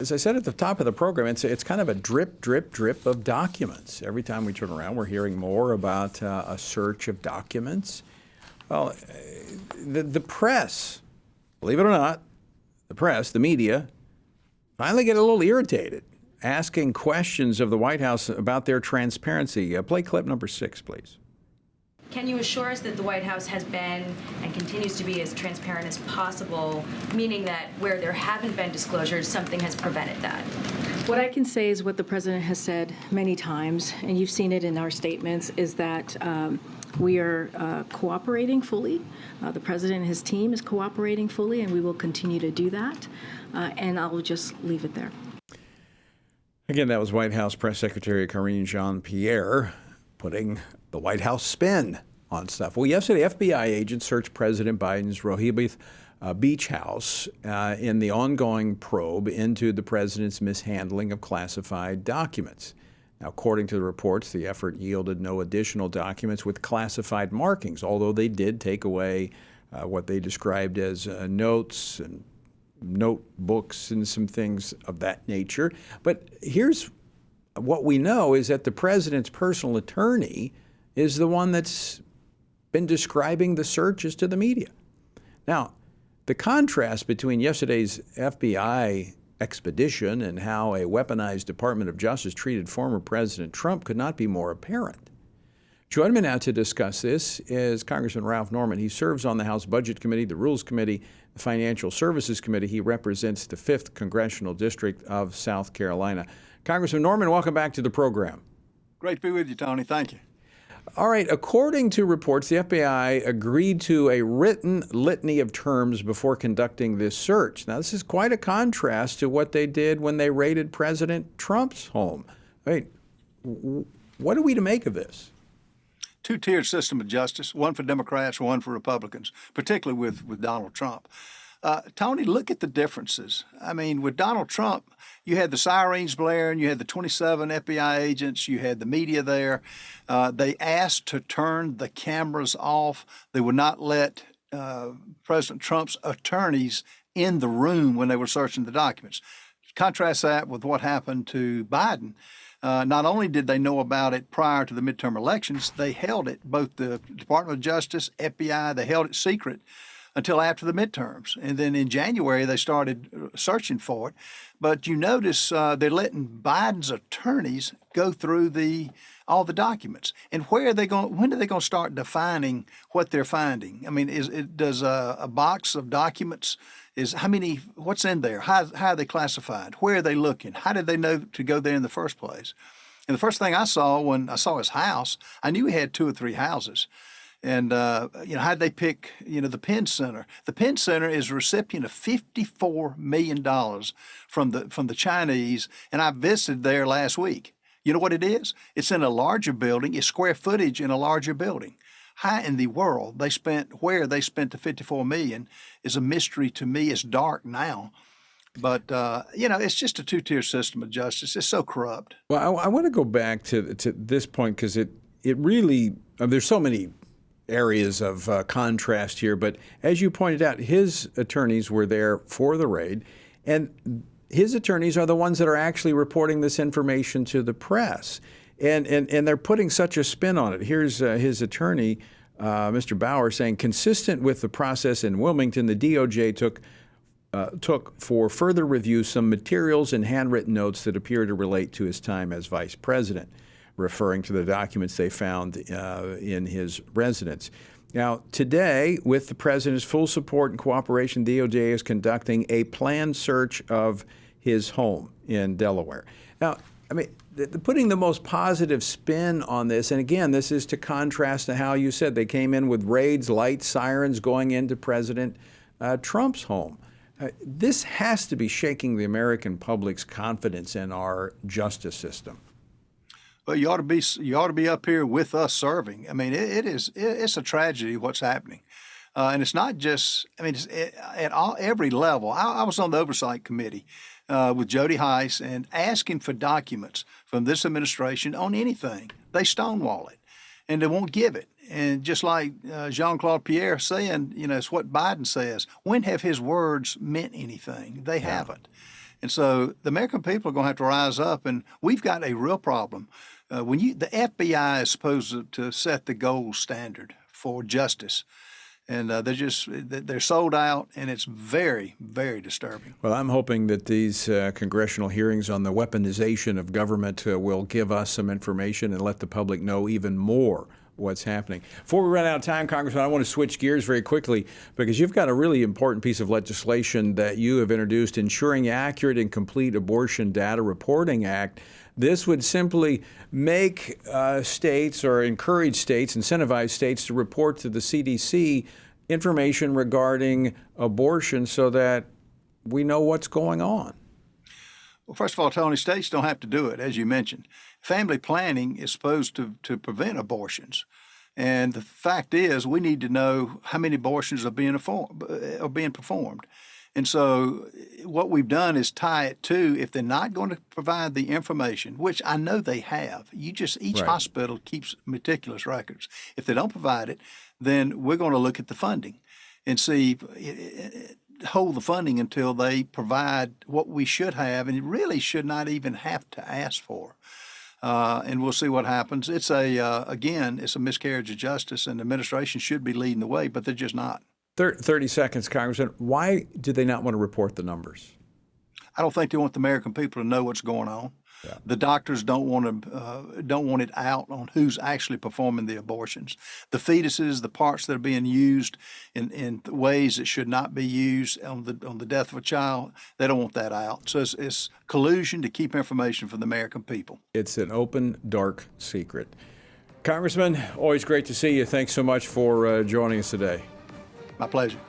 As I said at the top of the program, it's kind of a drip, drip, drip of documents. Every time we turn around, we're hearing more about a search of documents. Well, the press, believe it or not, the press, the media, finally get a little irritated, asking questions of the White House about their transparency. Play clip number 6, please. Can you assure us that the White House has been and continues to be as transparent as possible, meaning that where there haven't been disclosures, something has prevented that? What I can say is what the president has said many times, and you've seen it in our statements, is that we are cooperating fully. The president and his team is cooperating fully, and we will continue to do that. And I'll just leave it there. Again, that was White House Press Secretary Karine Jean-Pierre putting the White House spin on stuff. Well, yesterday, FBI agents searched President Biden's Rehoboth Beach house in the ongoing probe into the president's mishandling of classified documents. Now, according to the reports, the effort yielded no additional documents with classified markings, although they did take away what they described as notes and notebooks and some things of that nature. But here's what we know is that the president's personal attorney is the one that's been describing the searches to the media. Now, the contrast between yesterday's FBI expedition and how a weaponized Department of Justice treated former President Trump could not be more apparent. Joining me now to discuss this is Congressman Ralph Norman. He serves on the House Budget Committee, the Rules Committee, the Financial Services Committee. He represents the 5th Congressional District of South Carolina. Congressman Norman, welcome back to the program. Great to be with you, Tony. Thank you. All right. According to reports, the FBI agreed to a written litany of terms before conducting this search. Now, this is quite a contrast to what they did when they raided President Trump's home. Right. What are we to make of this? Two-tiered system of justice, one for Democrats, one for Republicans, particularly with Donald Trump. Tony, look at the differences. I mean, with Donald Trump, you had the sirens blaring, you had the 27 FBI agents, you had the media there. They asked to turn the cameras off. They would not let President Trump's attorneys in the room when they were searching the documents. Contrast that with what happened to Biden. Not only did they know about it prior to the midterm elections, they held it, both the Department of Justice, FBI, they held it secret until after the midterms. And then in January, they started searching for it. But you notice they're letting Biden's attorneys go through all the documents. And when are they going to start defining what they're finding? I mean, does a box of documents, what's in there? How are they classified? Where are they looking? How did they know to go there in the first place? And the first thing I saw when I saw his house, I knew he had 2 or 3 houses. And, how did they pick, the Penn Center? The Penn Center is a recipient of $54 million from the Chinese, and I visited there last week. You know what it is? It's in a larger building. It's square footage in a larger building. How in the world where they spent the $54 million is a mystery to me. It's dark now. But, it's just a two-tier system of justice. It's so corrupt. Well, I want to go back to this point because it really, there's so many areas of contrast here. But as you pointed out, his attorneys were there for the raid, and his attorneys are the ones that are actually reporting this information to the press. And they're putting such a spin on it. Here's his attorney, Mr. Bauer, saying, consistent with the process in Wilmington, the DOJ took for further review some materials and handwritten notes that appear to relate to his time as vice president, referring to the documents they found in his residence. Now, today, with the president's full support and cooperation, DOJ is conducting a planned search of his home in Delaware. Now, I mean, putting the most positive spin on this, and again, this is to contrast to how you said they came in with raids, lights, sirens going into President Trump's home. This has to be shaking the American public's confidence in our justice system. Well, you ought to be up here with us serving. I mean, it's a tragedy what's happening, and it's not just. I mean, it's at every level. I was on the oversight committee with Jody Heiss and asking for documents from this administration on anything. They stonewall it, and they won't give it. And just like Jean-Claude Pierre saying, it's what Biden says. When have his words meant anything? They haven't. And so the American people are going to have to rise up, and we've got a real problem. The FBI is supposed to set the gold standard for justice, and they're sold out, and it's very, very disturbing. Well, I'm hoping that these congressional hearings on the weaponization of government will give us some information and let the public know even more what's happening. Before we run out of time, Congressman, I want to switch gears very quickly because you've got a really important piece of legislation that you have introduced, Ensuring Accurate and Complete Abortion Data Reporting Act. This would simply make states or encourage states, incentivize states to report to the CDC information regarding abortion so that we know what's going on. Well, first of all, Tony, states don't have to do it, as you mentioned. Family planning is supposed to prevent abortions. And the fact is, we need to know how many abortions are being performed. And so what we've done is tie it to, if they're not going to provide the information, which I know they have, each Right. hospital keeps meticulous records. If they don't provide it, then we're going to look at the funding and see, hold the funding until they provide what we should have, and it really should not even have to ask for. And we'll see what happens. It's it's a miscarriage of justice, and the administration should be leading the way, but they're just not. 30 seconds, Congressman. Why do they not want to report the numbers? I don't think they want the American people to know what's going on. Yeah. The doctors don't want it out on who's actually performing the abortions. The fetuses, the parts that are being used in ways that should not be used on the death of a child, they don't want that out. So it's collusion to keep information from the American people. It's an open, dark secret. Congressman, always great to see you. Thanks so much for joining us today. My pleasure.